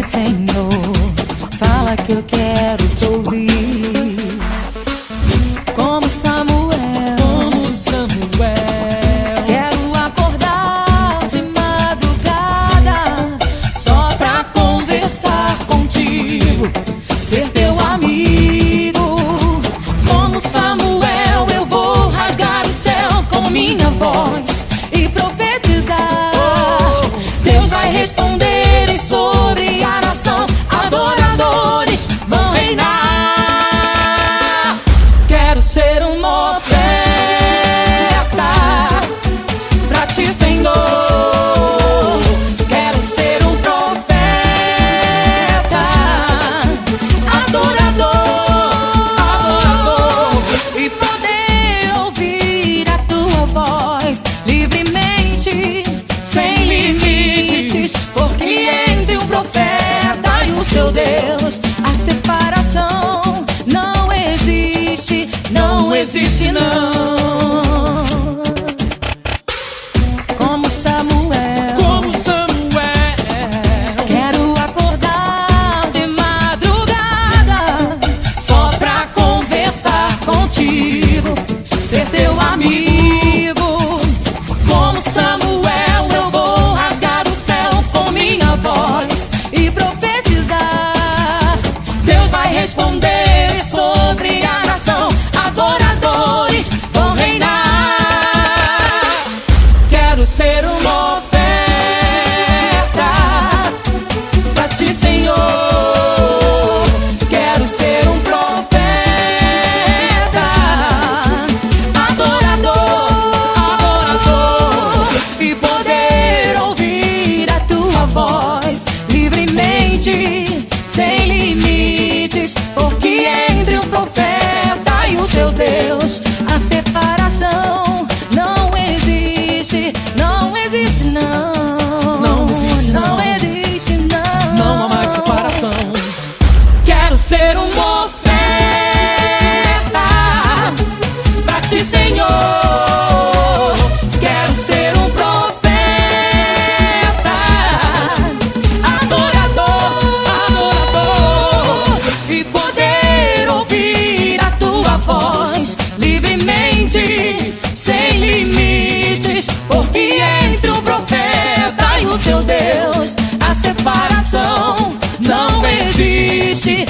Senhor, fala que eu quero te ouvir. Como Samuel, quero acordar de madrugada só pra conversar contigo, ser teu amigo. Como Samuel, eu vou rasgar o céu com minha voz e profetizar. Deus vai responder e sobre a nação adoradores vão reinar. Quero ser uma oferta pra ti, Senhor. Quero ser um profeta, adorador, e poder ouvir a tua voz livremente, sem limites, porque entre o profeta e o seu Deus a separação não existe, não existe não. Como Samuel, quero acordar de madrugada só pra conversar contigo, ser teu amigo. Como Samuel, eu vou rasgar o céu com minha voz e profetizar. Deus vai responder e sobre a nação adoradores vão reinar. Quero ser uma oferta pra ti, Senhor. Quero ser um profeta, adorador, e poder ouvir a tua voz livremente, sem limites, porque entre o profeta e o seu Deus a separação não existe, não existe não. Não existe não. Não existe não. Não há mais separação. Quero ser uma oferta pra ti, Senhor. Quero ser um profeta, adorador, e poder ouvir a tua voz livremente, sem limites, porque entre o profeta e o seu Deus a separação não existe,